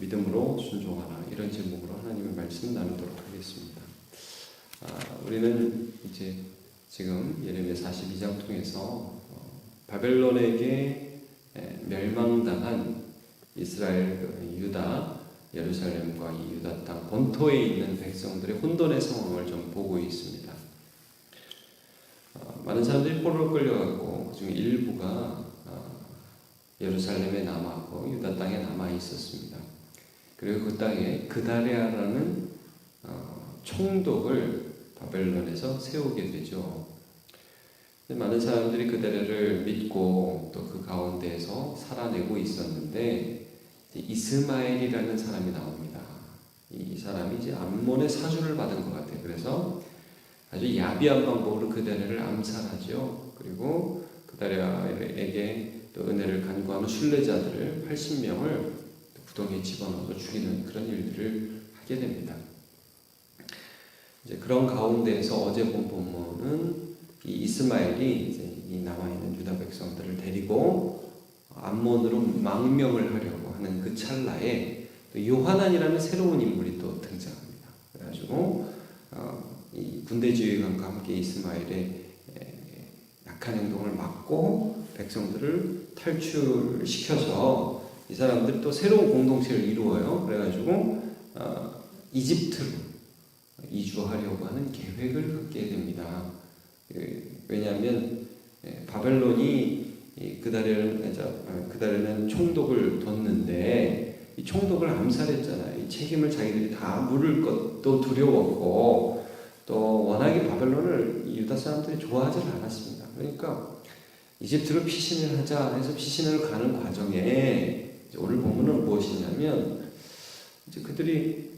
믿음으로 순종하라. 이런 제목으로 하나님의 말씀 나누도록 하겠습니다. 우리는 이제 지금 예레미야 42장 통해서 바벨론에게 멸망당한 이스라엘, 유다, 예루살렘과 이 유다 땅 본토에 있는 백성들의 혼돈의 상황을 좀 보고 있습니다. 많은 사람들이 포로로 끌려갔고 그중에 일부가 예루살렘에 남았고 유다 땅에 남아 있었습니다. 그리고 그 땅에 그다랴라는 총독을 바벨론에서 세우게 되죠. 많은 사람들이 그다랴를 믿고 또 그 가운데에서 살아내고 있었는데 이스마엘이라는 사람이 나옵니다. 이 사람이 이제 암몬의 사주를 받은 것 같아요. 그래서 아주 야비한 방법으로 그다랴를 암살하죠. 그리고 그다랴에게 또 은혜를 간구하는 순례자들을 80명을 구덩이에 집어넣어서 죽이는 그런 일들을 하게 됩니다. 이제 그런 가운데에서 어제 본 본문은 이 이스마엘이 이제 이 남아있는 유다 백성들을 데리고 암몬으로 망명을 하려고 하는 그 찰나에 또 요하난이라는 새로운 인물이 또 등장합니다. 그래가지고 이 군대 지휘관과 함께 이스마엘의 약한 행동을 막고 백성들을 탈출시켜서 이 사람들이 또 새로운 공동체를 이루어요. 그래가지고 이집트로 이주하려고 하는 계획을 갖게 됩니다. 왜냐하면 바벨론이 그다랴는 총독을 뒀는데 이 총독을 암살했잖아요. 이 책임을 자기들이 다 물을 것도 두려웠고 또 워낙에 바벨론을 유다 사람들이 좋아하지 않았습니다. 그러니까 이집트로 피신을 하자 해서 피신을 가는 과정에 오늘 본문은 무엇이냐면 이제 그들이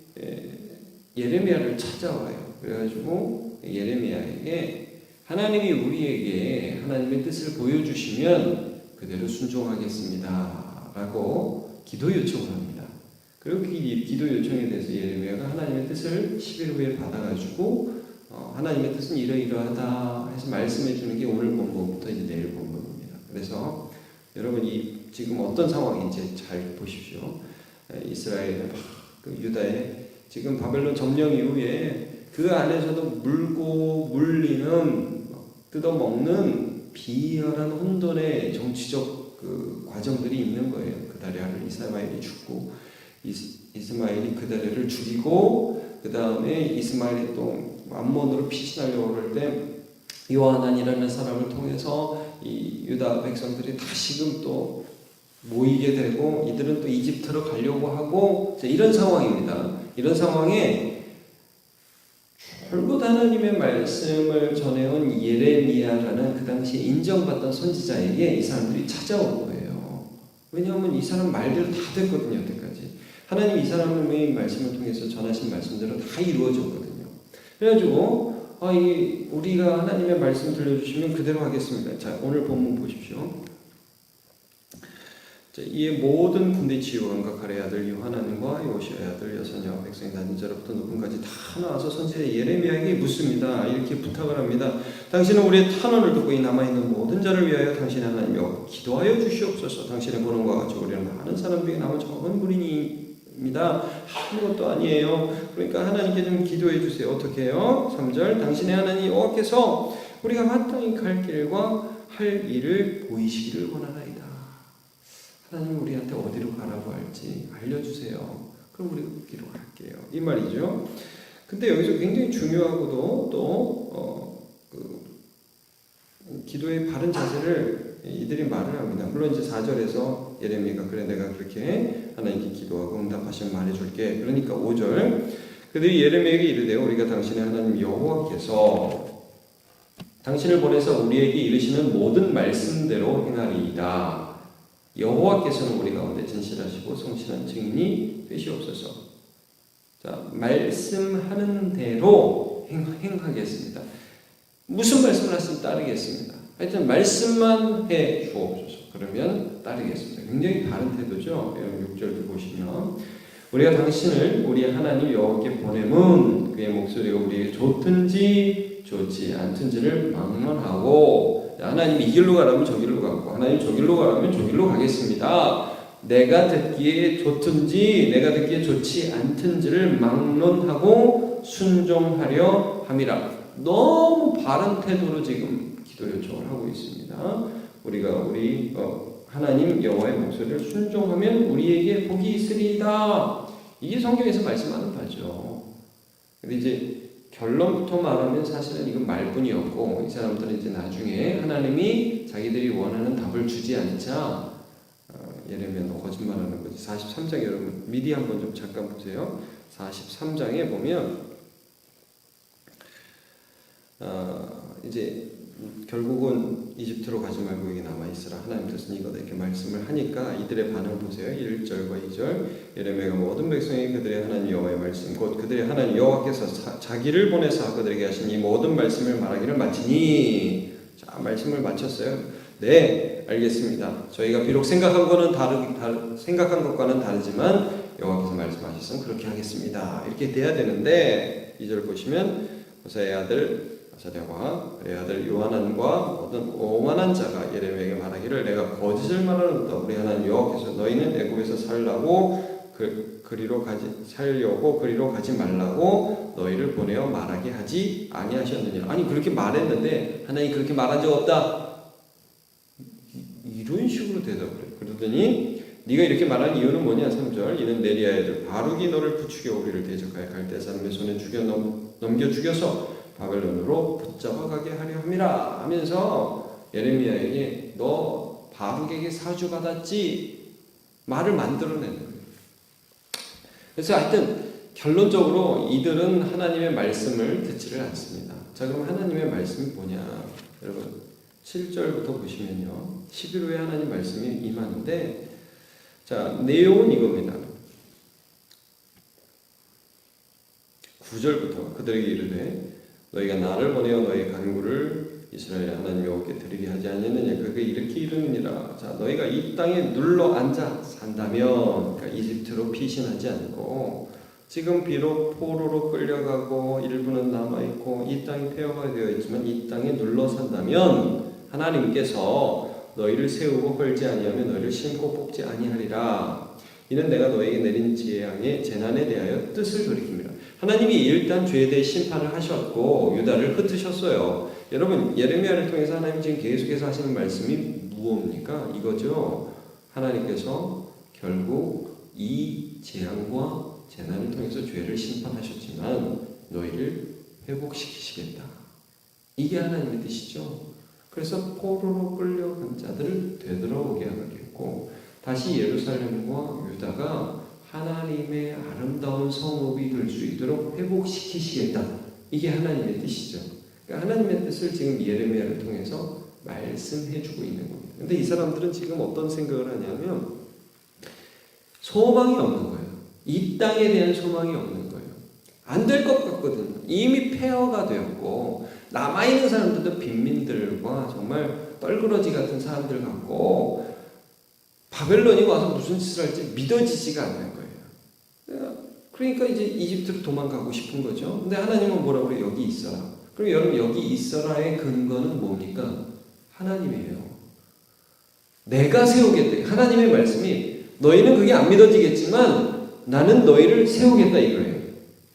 예레미야를 찾아와요. 그래가지고 예레미야에게 하나님이 우리에게 하나님의 뜻을 보여주시면 그대로 순종하겠습니다 라고 기도 요청을 합니다. 그리고 그 기도 요청에 대해서 예레미야가 하나님의 뜻을 10일 후에 받아가지고 하나님의 뜻은 이러이러하다 해서 말씀해 주는 게 오늘 본문부터 이제 내일 본문입니다. 그래서 여러분 지금 어떤 상황인지 잘 보십시오. 이스라엘, 유다에 지금 바벨론 점령 이후에 그 안에서도 물고 물리는 뜯어먹는 비열한 혼돈의 정치적 그 과정들이 있는 거예요. 그다랴를 이스마엘이 죽고 이스마엘이 그다랴를 죽이고 그 다음에 이스마엘이 또 암몬으로 피신하려고 그럴 때 요하난이라는 사람을 통해서 이 유다 백성들이 다시금 또 모이게 되고 이들은 또 이집트로 가려고 하고 이런 상황입니다. 이런 상황에 줄곧 하나님의 말씀을 전해온 예레미야라는 그 당시에 인정받던 선지자에게 이 사람들이 찾아온 거예요. 왜냐하면 이 사람 말대로 다 됐거든요. 여태까지 하나님이 이 사람의 말씀을 통해서 전하신 말씀대로 다 이루어졌거든요. 그래가지고 우리가 하나님의 말씀 들려주시면 그대로 하겠습니다. 자, 오늘 본문 보십시오. 자, 이에 모든 군대 지휘관과 가레 아들 요하난과 요시아의 아들 여선야와 백성이 낮은 자로부터 높은까지 다 나와서 선지자 예레미야에게 묻습니다. 이렇게 부탁을 합니다. 당신은 우리의 탄원을 듣고 이 남아있는 모든 자를 위하여 당신의 하나님 여호와 기도하여 주시옵소서. 당신의 보는과 같이 우리는 많은 사람 중에 남은 적은 무리니입니다. 아무것도 아니에요. 그러니까 하나님께 좀 기도해 주세요. 어떻게 해요? 3절 당신의 하나님 여호와께서 우리가 마땅히 갈 길과 할 일을 보이시기를 원하나이다. 하나님 우리한테 어디로 가라고 할지 알려주세요. 그럼 우리가 그 길로 갈게요. 이 말이죠. 근데 여기서 굉장히 중요하고도 또 기도의 바른 자세를 이들이 말을 합니다. 물론 이제 4절에서 예레미야가 그래 내가 그렇게 하나님께 기도하고 응답하시면 말해줄게. 그러니까 5절 그들이 예레미야에게 이르되 우리가 당신의 하나님 여호와께서 당신을 보내서 우리에게 이르시는 모든 말씀대로 행하리이다. 여호와께서는 우리 가운데 진실하시고 성실한 증인이 되시옵소서. 자, 말씀하는 대로 행하겠습니다. 무슨 말씀을 하시면 따르겠습니다. 하여튼 말씀만 해 주옵소서. 그러면 따르겠습니다. 굉장히 바른 태도죠. 6절도 보시면 우리가 당신을 우리 하나님 여호와께 보내면 그의 목소리가 우리에게 좋든지 좋지 않든지를 막론하고 하나님 이 길로 가라면 저 길로 가고 하나님 저 길로 가라면 저 길로 가겠습니다. 내가 듣기에 좋든지 내가 듣기에 좋지 않든지를 막론하고 순종하려 함이라. 너무 바른 태도로 지금 기도 요청을 하고 있습니다. 우리가 우리 하나님 여호와의 목소리를 순종하면 우리에게 복이 있으리이다. 이게 성경에서 말씀하는 바죠. 근데 이제 결론부터 말하면 사실은 이건 말뿐이었고, 이 사람들은 이제 나중에 하나님이 자기들이 원하는 답을 주지 않자 예레미야 너 거짓말하는 거지. 43장 여러분 미리 한번 좀 잠깐 보세요. 43장에 보면 이제 결국은 이집트로 가지 말고 여기 남아있으라. 하나님께서는 이거다 이렇게 말씀을 하니까 이들의 반응 보세요. 1절과 2절. 예레미야가 모든 백성이 그들의 하나님 여호와의 말씀 곧 그들의 하나님 여호와께서 자기를 보내사 그들에게 하신 이 모든 말씀을 말하기를 마치니. 자, 말씀을 마쳤어요. 네, 알겠습니다. 저희가 비록 생각한 것과는 다르지만 여호와께서 말씀하셨으면 그렇게 하겠습니다. 이렇게 돼야 되는데 2절 보시면 호세아의 아들 아사랴와 그의 아들 요하난과 모든 오만한 자가 예레미야에게 말하기를 내가 거짓을 말하는다. 우리 하나님 여호와께서 너희는 애굽에서 살려고 그리로 가지 말라고 너희를 보내어 말하게 하지 아니하셨느냐. 아니 그렇게 말했는데 하나님 그렇게 말한 적 없다. 이런 식으로 대답을 해요. 그러더니 네가 이렇게 말한 이유는 뭐냐. 3절 이는 네리아의 아들 바룩이 너를 부추겨 우리를 대적하여 갈대 사람의 손에 넘겨 죽여서 바벨론으로 붙잡아 가게 하려 함이라 하면서 예레미야에게 너 바룩에게 사주받았지 말을 만들어내는 거예요. 그래서 하여튼 결론적으로 이들은 하나님의 말씀을 듣지를 않습니다. 자, 그럼 하나님의 말씀이 뭐냐. 여러분 7절부터 보시면요 10일 후에 하나님 말씀이 임하는데, 자 내용은 이겁니다. 9절부터 그들에게 이르되 너희가 나를 보내어 너희 간구를 이스라엘 하나님 여호와께 드리게 하지 않느냐. 그게 이렇게 이르느니라. 자 너희가 이 땅에 눌러 앉아 산다면, 그러니까 이집트로 피신하지 않고 지금 비록 포로로 끌려가고 일부는 남아있고 이 땅이 폐허가 되어 있지만 이 땅에 눌러 산다면 하나님께서 너희를 세우고 헐지 아니하며 너희를 심고 뽑지 아니하리라. 이는 내가 너희에게 내린 재난에 대하여 뜻을 돌이킵니다. 하나님이 일단 죄에 대해 심판을 하셨고 유다를 흩으셨어요. 여러분 예레미야를 통해서 하나님 지금 계속해서 하시는 말씀이 무엇입니까? 이거죠. 하나님께서 결국 이 재앙과 재난을 통해서 죄를 심판하셨지만 너희를 회복시키시겠다. 이게 하나님의 뜻이죠. 그래서 포로로 끌려간 자들을 되돌아오게 하겠고 다시 예루살렘과 유다가 하나님의 아름다운 성읍이 될 수 있도록 회복시키시겠다. 이게 하나님의 뜻이죠. 그러니까 하나님의 뜻을 지금 예레미야를 통해서 말씀해주고 있는 겁니다. 근데 이 사람들은 지금 어떤 생각을 하냐면 소망이 없는 거예요. 이 땅에 대한 소망이 없는 거예요. 안 될 것 같거든요. 이미 폐허가 되었고 남아있는 사람들도 빈민들과 정말 뻘그러지 같은 사람들 같고 바벨론이 와서 무슨 짓을 할지 믿어지지가 않는 거예요. 그러니까 이제 이집트로 도망가고 싶은 거죠. 근데 하나님은 뭐라고 그래요? 여기 있어라. 그럼 여러분 여기 있어라의 근거는 뭡니까? 하나님이에요. 내가 세우겠다. 하나님의 말씀이 너희는 그게 안 믿어지겠지만 나는 너희를 세우겠다 이거예요.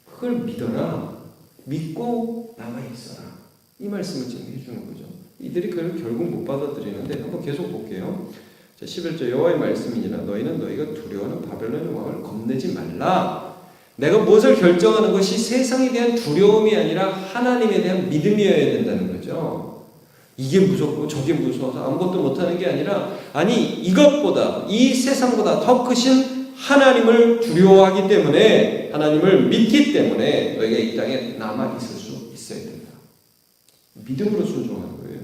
그걸 믿어라. 믿고 남아있어라. 이 말씀을 지금 해주는 거죠. 이들이 그걸 결국 못 받아들이는데 한번 계속 볼게요. 자, 11절 여호와의 말씀이니라. 너희는 너희가 두려워하는 바벨론의 왕을 겁내지 말라. 내가 무엇을 결정하는 것이 세상에 대한 두려움이 아니라 하나님에 대한 믿음이어야 된다는 거죠. 이게 무섭고 저게 무서워서 아무것도 못하는 게 아니라 아니 이것보다 이 세상보다 더 크신 하나님을 두려워하기 때문에 하나님을 믿기 때문에 너희가 이 땅에 남아있을 수 있어야 된다. 믿음으로 순종하는 거예요.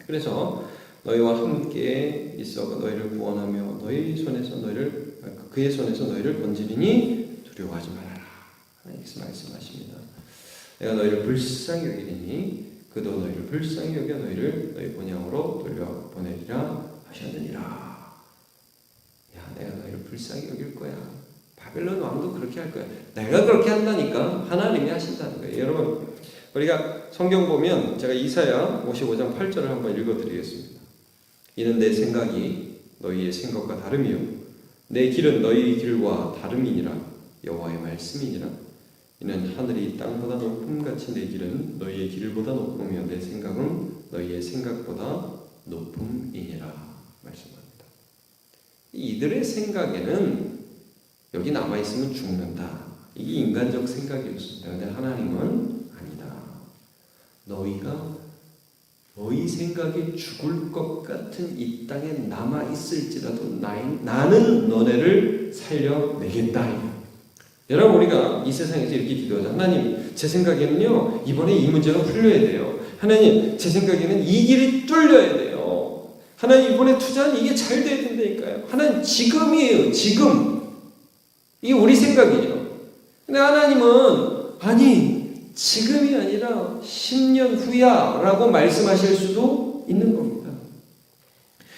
그래서 너희와 함께 있어 너희를 구원하며 그의 손에서 너희를 건지리니 두려워하지 말아라. 하나님께서 말씀하십니다. 내가 너희를 불쌍히 여기리니 그도 너희를 불쌍히 여겨 너희 본향으로 돌려보내리라 하셨느니라. 야, 내가 너희를 불쌍히 여길 거야. 바벨론 왕도 그렇게 할 거야. 내가 그렇게 한다니까 하나님이 하신다는 거예요. 여러분 우리가 성경 보면 제가 이사야 55장 8절을 한번 읽어드리겠습니다. 이는 내 생각이 너희의 생각과 다름이요 내 길은 너희 길과 다름이니라. 여호와의 말씀이니라. 이는 하늘이 땅보다 높음같이 내 길은 너희의 길보다 높으며 내 생각은 너희의 생각보다 높음이니라 말씀합니다. 이들의 생각에는 여기 남아있으면 죽는다. 이게 인간적 생각이었습니다. 그런데 하나님은 아니다. 너희가 너희 생각이 죽을 것 같은 이 땅에 남아있을지라도 나는 너네를 살려내겠다. 여러분, 우리가 이 세상에서 이렇게 기도하자. 하나님, 제 생각에는요 이번에 이 문제가 풀려야 돼요. 하나님, 제 생각에는 이 길이 뚫려야 돼요. 하나님, 이번에 투자는 이게 잘 돼야 된다니까요. 하나님, 지금이에요. 지금. 이게 우리 생각이죠. 근데 하나님은 아니 지금이 아니라 10년 후야 라고 말씀하실 수도 있는 겁니다.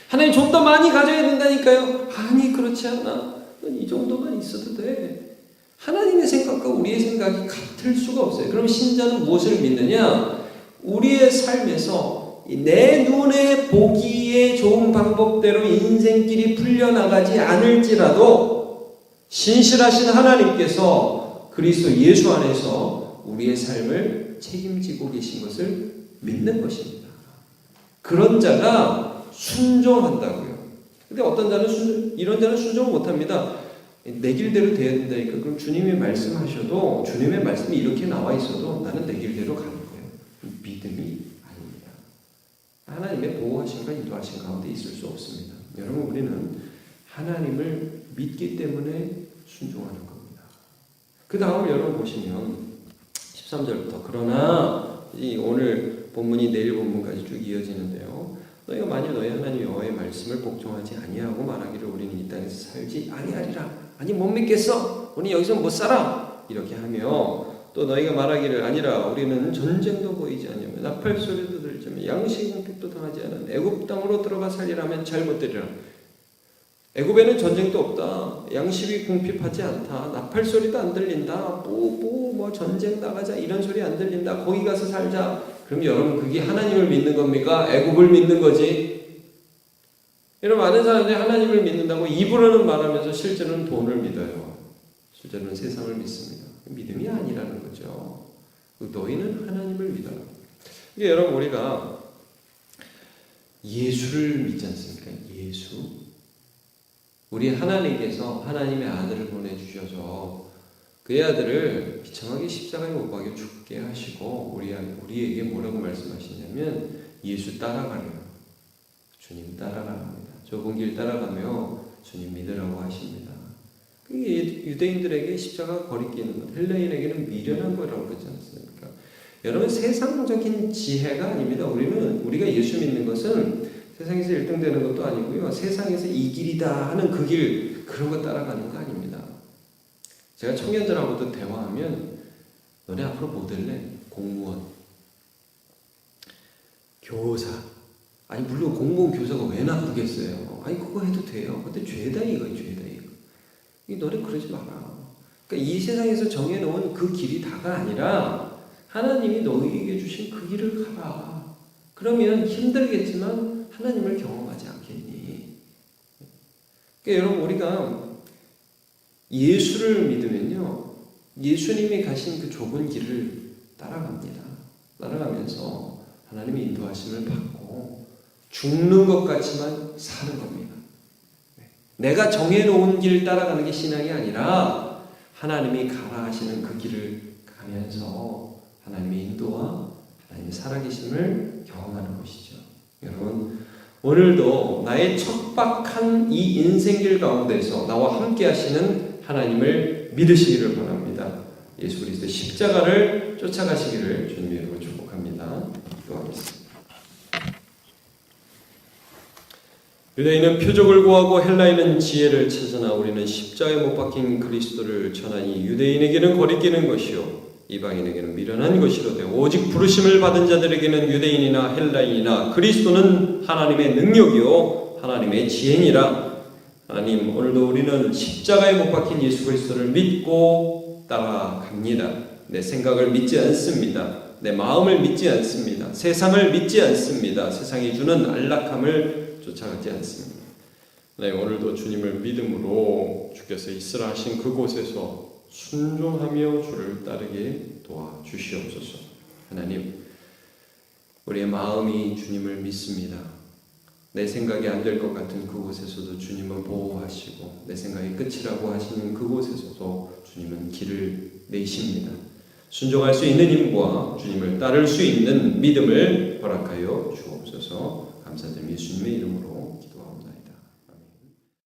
하나님, 좀 더 많이 가져야 된다니까요. 아니 그렇지 않아. 이 정도만 있어도 돼. 하나님의 생각과 우리의 생각이 같을 수가 없어요. 그럼 신자는 무엇을 믿느냐? 우리의 삶에서 내 눈에 보기에 좋은 방법대로 인생길이 풀려나가지 않을지라도 신실하신 하나님께서 그리스도 예수 안에서 우리의 삶을 책임지고 계신 것을 믿는 것입니다. 그런 자가 순종한다고요. 근데 어떤 자는 이런 자는 순종을 못합니다. 내 길대로 돼야 된다니까. 그럼 주님이 말씀하셔도, 주님의 말씀이 이렇게 나와 있어도 나는 내 길대로 가는 거예요. 믿음이 아닙니다. 하나님의 보호하심과 인도하심 가운데 있을 수 없습니다. 여러분, 우리는 하나님을 믿기 때문에 순종하는 겁니다. 그 다음 여러분 보시면 13절부터 그러나 이 오늘 본문이 내일 본문까지 쭉 이어지는데요. 너희가 만일 너희 하나님 여호와의 말씀을 복종하지 아니하고 말하기를 우리는 이 땅에서 살지 아니하리라. 아니 못 믿겠어. 우리 여기서 못 살아. 이렇게 하며 또 너희가 말하기를 아니라 우리는 전쟁도 보이지 않으며 나팔 소리도 들지 않으며 양식 공핍도 당하지 않은 애굽 땅으로 들어가 살리라면 잘못되리라. 애굽에는 전쟁도 없다. 양식이 궁핍하지 않다. 나팔 소리도 안 들린다. 뭐 전쟁 나가자 이런 소리 안 들린다. 거기 가서 살자. 그럼 여러분, 그게 하나님을 믿는 겁니까? 애굽을 믿는 거지? 여러분, 많은 사람들이 하나님을 믿는다고 입으로는 말하면서 실제로는 돈을 믿어요. 실제로는 세상을 믿습니다. 믿음이 아니라는 거죠. 너희는 하나님을 믿어라. 이게 여러분, 우리가 예수를 믿지 않습니까? 예수. 우리 하나님께서 하나님의 아들을 보내주셔서 그의 아들을 비참하게 십자가에 못 박여 죽게 하시고 우리에게 뭐라고 말씀하시냐면 예수 따라가래요. 주님 따라가랍니다. 좁은 길 따라가며 주님 믿으라고 하십니다. 그게 유대인들에게 십자가 거리끼는 것, 헬레인에게는 미련한 거라고 그러지 않습니까? 여러분, 세상적인 지혜가 아닙니다. 우리가 예수 믿는 것은 세상에서 1등 되는 것도 아니고요. 세상에서 이 길이다 하는 그 길, 그런 거 따라가는 거 아닙니다. 제가 청년들하고도 대화하면 너네 앞으로 뭐 될래? 공무원, 교사. 아니 물론 공무원 교사가 왜 나쁘겠어요? 아니 그거 해도 돼요. 근데 죄다 이거. 이 너네 그러지 마라. 그러니까 이 세상에서 정해놓은 그 길이 다가 아니라 하나님이 너희에게 주신 그 길을 가라. 그러면 힘들겠지만 하나님을 경험하지 않겠니? 그러니까 여러분, 우리가 예수를 믿으면요, 예수님이 가신 그 좁은 길을 따라갑니다. 따라가면서 하나님의 인도하심을 받고 죽는 것 같지만 사는 겁니다. 내가 정해놓은 길 따라가는 게 신앙이 아니라 하나님이 가라 하시는 그 길을 가면서 하나님의 인도와 하나님의 살아계심을 경험하는 것이죠. 여러분, 오늘도 나의 척박한 이 인생길 가운데서 나와 함께 하시는 하나님을 믿으시기를 바랍니다. 예수 그리스도의 십자가를 쫓아가시기를 주님의 이름으로 축복합니다. 기도하겠습니다. 유대인은 표적을 구하고 헬라인은 지혜를 찾으나 우리는 십자가에 못 박힌 그리스도를 전하니 유대인에게는 거리끼는 것이요 이방인에게는 미련한 것이로되 오직 부르심을 받은 자들에게는 유대인이나 헬라인이나 그리스도는 하나님의 능력이요 하나님의 지혜니라. 하나님, 오늘도 우리는 십자가에 못 박힌 예수 그리스도를 믿고 따라갑니다. 내 생각을 믿지 않습니다. 내 마음을 믿지 않습니다. 세상을 믿지 않습니다. 세상이 주는 안락함을 쫓아가지 않습니다. 오늘도 주님을 믿음으로 주께서 있으라 하신 그곳에서 순종하며 주를 따르게 도와주시옵소서. 하나님, 우리의 마음이 주님을 믿습니다. 내 생각이 안 될 것 같은 그곳에서도 주님은 보호하시고, 내 생각이 끝이라고 하시는 그곳에서도 주님은 길을 내십니다. 순종할 수 있는 힘과 주님을 따를 수 있는 믿음을 허락하여 주옵소서. 감사드리며 예수님의 이름으로